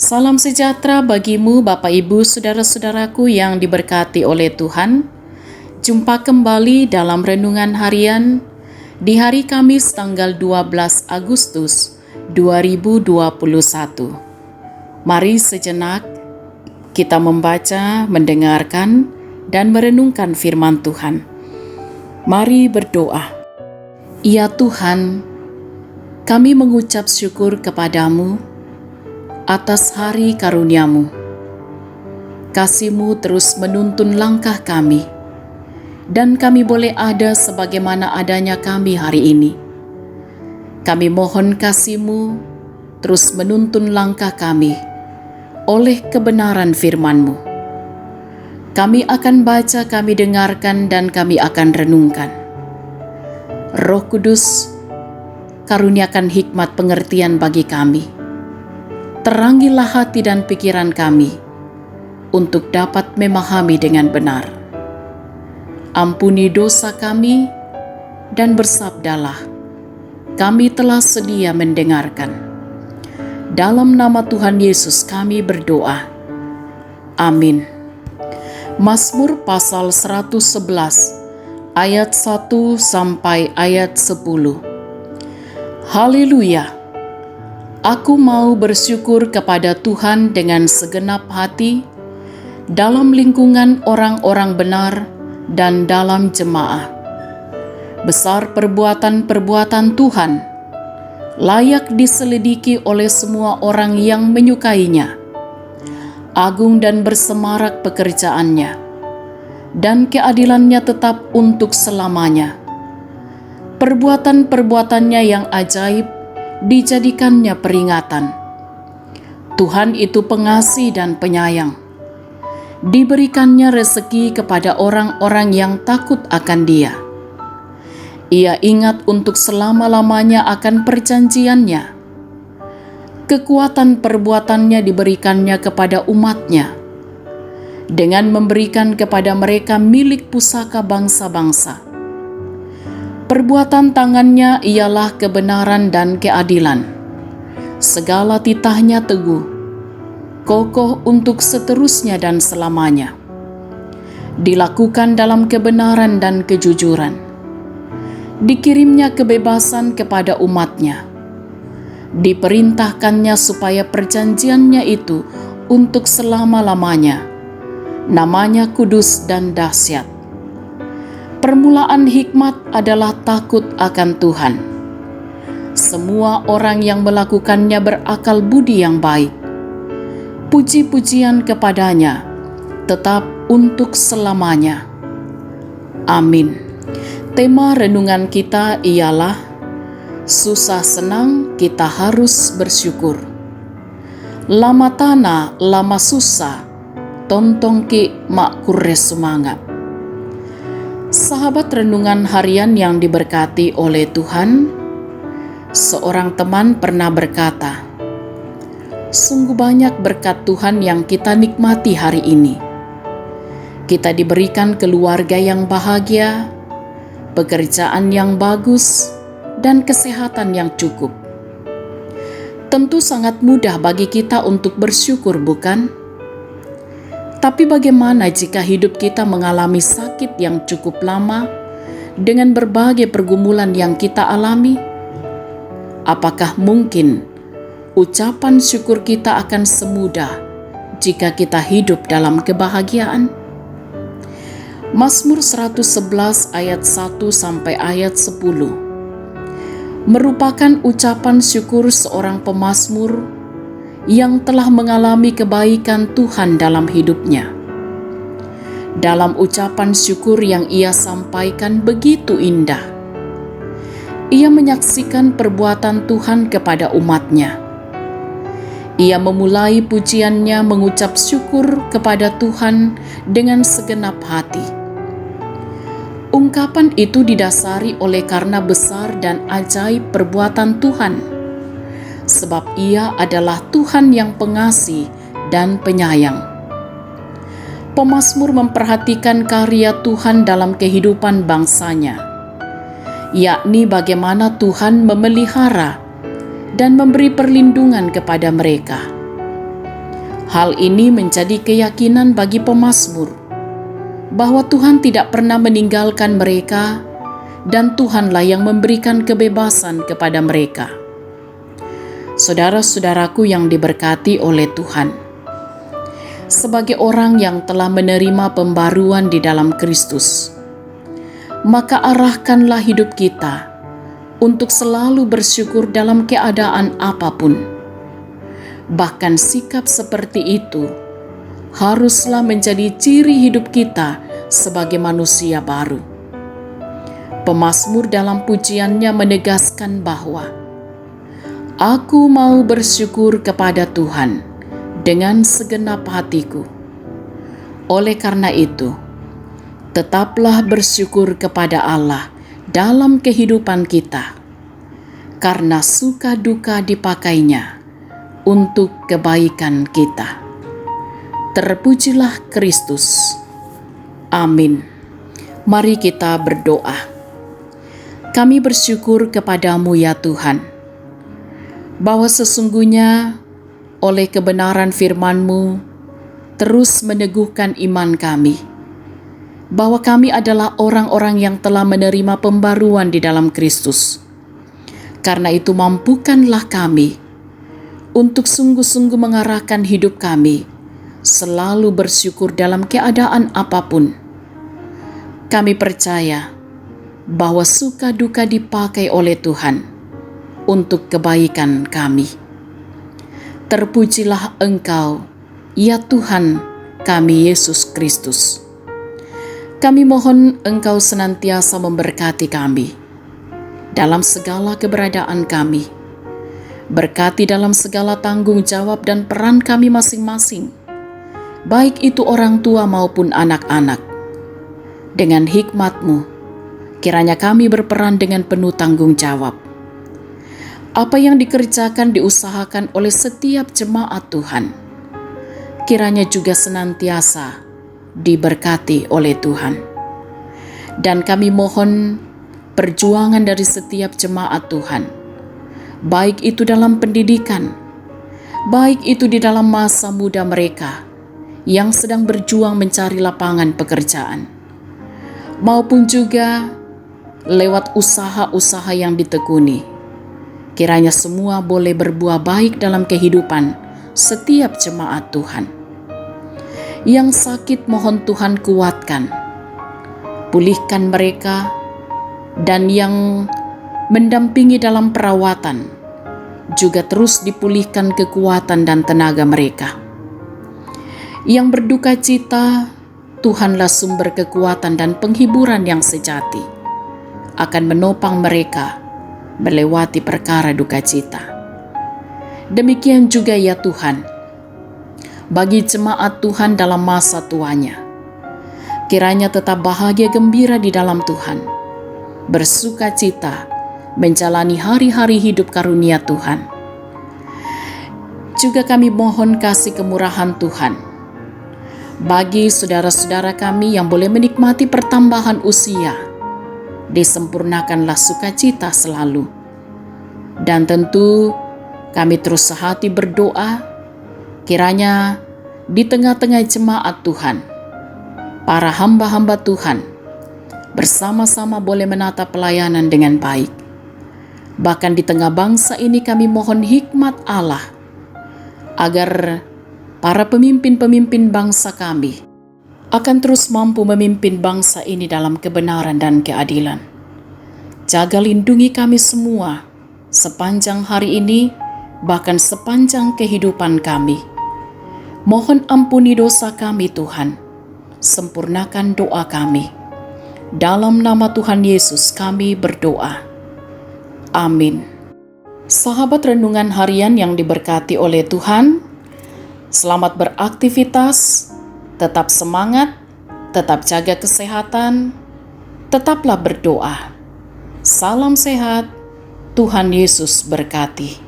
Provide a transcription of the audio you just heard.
Salam sejahtera bagimu Bapak Ibu Saudara-saudaraku yang diberkati oleh Tuhan. Jumpa kembali dalam Renungan Harian di hari Kamis tanggal 12 Agustus 2021. Mari sejenak kita membaca, mendengarkan, dan merenungkan firman Tuhan. Mari berdoa. Ya Tuhan, kami mengucap syukur kepadamu atas hari karunia-Mu. Kasih-Mu terus menuntun langkah kami, dan kami boleh ada sebagaimana adanya kami hari ini. Kami mohon kasih-Mu terus menuntun langkah kami oleh kebenaran firman-Mu. Kami akan baca, kami dengarkan, dan kami akan renungkan. Roh Kudus, karuniakan hikmat pengertian bagi kami. Terangilah hati dan pikiran kami untuk dapat memahami dengan benar. Ampuni dosa kami dan bersabdalah, kami telah sedia mendengarkan. Dalam nama Tuhan Yesus kami berdoa. Amin. Mazmur pasal 111 ayat 1 sampai ayat 10. Haleluya! Aku mau bersyukur kepada Tuhan dengan segenap hati, dalam lingkungan orang-orang benar dan dalam jemaah. Besar perbuatan-perbuatan Tuhan, layak diselidiki oleh semua orang yang menyukainya. Agung dan bersemarak pekerjaannya, dan keadilannya tetap untuk selamanya. Perbuatan-perbuatannya yang ajaib dijadikannya peringatan. Tuhan itu pengasih dan penyayang. Diberikannya rezeki kepada orang-orang yang takut akan Dia. Ia ingat untuk selama-lamanya akan perjanjiannya. Kekuatan perbuatannya diberikannya kepada umatnya, dengan memberikan kepada mereka milik pusaka bangsa-bangsa. Perbuatan tangannya ialah kebenaran dan keadilan. Segala titahnya teguh, kokoh untuk seterusnya dan selamanya. Dilakukan dalam kebenaran dan kejujuran. Dikirimnya kebebasan kepada umatnya. Diperintahkannya supaya perjanjiannya itu untuk selama-lamanya. Namanya kudus dan dahsyat. Permulaan hikmat adalah takut akan Tuhan. Semua orang yang melakukannya berakal budi yang baik. Puji-pujian kepadanya tetap untuk selamanya. Amin. Tema renungan kita ialah susah senang kita harus bersyukur. Lama tanah, lama susah, tontong ki mak kurre semangat. Sahabat renungan harian yang diberkati oleh Tuhan, seorang teman pernah berkata, sungguh banyak berkat Tuhan yang kita nikmati hari ini. Kita diberikan keluarga yang bahagia, pekerjaan yang bagus, dan kesehatan yang cukup. Tentu sangat mudah bagi kita untuk bersyukur, bukan? Tapi bagaimana jika hidup kita mengalami sakit yang cukup lama dengan berbagai pergumulan yang kita alami? Apakah mungkin ucapan syukur kita akan semudah jika kita hidup dalam kebahagiaan? Mazmur 111 ayat 1 sampai ayat 10 merupakan ucapan syukur seorang pemazmur yang telah mengalami kebaikan Tuhan dalam hidupnya. Dalam ucapan syukur yang ia sampaikan begitu indah. Ia menyaksikan perbuatan Tuhan kepada umatnya. Ia memulai pujiannya mengucap syukur kepada Tuhan dengan segenap hati. Ungkapan itu didasari oleh karena besar dan ajaib perbuatan Tuhan. Sebab Ia adalah Tuhan yang pengasih dan penyayang. Pemazmur memperhatikan karya Tuhan dalam kehidupan bangsanya, yakni bagaimana Tuhan memelihara dan memberi perlindungan kepada mereka. Hal ini menjadi keyakinan bagi pemazmur bahwa Tuhan tidak pernah meninggalkan mereka dan Tuhanlah yang memberikan kebebasan kepada mereka. Saudara-saudaraku yang diberkati oleh Tuhan, sebagai orang yang telah menerima pembaruan di dalam Kristus, maka arahkanlah hidup kita untuk selalu bersyukur dalam keadaan apapun. Bahkan sikap seperti itu haruslah menjadi ciri hidup kita sebagai manusia baru. Pemazmur dalam pujiannya menegaskan bahwa aku mau bersyukur kepada Tuhan dengan segenap hatiku. Oleh karena itu, tetaplah bersyukur kepada Allah dalam kehidupan kita, karena suka duka dipakainya untuk kebaikan kita. Terpujilah Kristus. Amin. Mari kita berdoa. Kami bersyukur kepadamu ya Tuhan, bahwa sesungguhnya oleh kebenaran firman-Mu terus meneguhkan iman kami, bahwa kami adalah orang-orang yang telah menerima pembaruan di dalam Kristus. Karena itu mampukanlah kami untuk sungguh-sungguh mengarahkan hidup kami selalu bersyukur dalam keadaan apapun. Kami percaya bahwa suka duka dipakai oleh Tuhan untuk kebaikan kami. Terpujilah Engkau, ya Tuhan kami Yesus Kristus. Kami mohon Engkau senantiasa memberkati kami dalam segala keberadaan kami. Berkati dalam segala tanggung jawab dan peran kami masing-masing, baik itu orang tua maupun anak-anak. Dengan hikmat-Mu, kiranya kami berperan dengan penuh tanggung jawab. Apa yang dikerjakan diusahakan oleh setiap jemaat Tuhan, kiranya juga senantiasa diberkati oleh Tuhan. Dan kami mohon perjuangan dari setiap jemaat Tuhan, baik itu dalam pendidikan, baik itu di dalam masa muda mereka yang sedang berjuang mencari lapangan pekerjaan, maupun juga lewat usaha-usaha yang ditekuni. Kiranya semua boleh berbuah baik dalam kehidupan setiap jemaat Tuhan. Yang sakit mohon Tuhan kuatkan, pulihkan mereka, dan yang mendampingi dalam perawatan juga terus dipulihkan kekuatan dan tenaga mereka. Yang berduka cita, Tuhanlah sumber kekuatan dan penghiburan yang sejati, akan menopang mereka melewati perkara duka cita. Demikian juga ya Tuhan, bagi jemaat Tuhan dalam masa tuanya, kiranya tetap bahagia gembira di dalam Tuhan, bersuka cita menjalani hari-hari hidup karunia Tuhan. Juga kami mohon kasih kemurahan Tuhan bagi saudara-saudara kami yang boleh menikmati pertambahan usia. Disempurnakanlah sukacita selalu. Dan tentu kami terus sehati berdoa, kiranya di tengah-tengah jemaat Tuhan, para hamba-hamba Tuhan bersama-sama boleh menata pelayanan dengan baik. Bahkan di tengah bangsa ini kami mohon hikmat Allah, agar para pemimpin-pemimpin bangsa kami akan terus mampu memimpin bangsa ini dalam kebenaran dan keadilan. Jaga lindungi kami semua sepanjang hari ini, bahkan sepanjang kehidupan kami. Mohon ampuni dosa kami Tuhan, sempurnakan doa kami. Dalam nama Tuhan Yesus kami berdoa. Amin. Sahabat renungan harian yang diberkati oleh Tuhan, selamat beraktivitas, tetap semangat, tetap jaga kesehatan, tetaplah berdoa. Salam sehat, Tuhan Yesus berkati.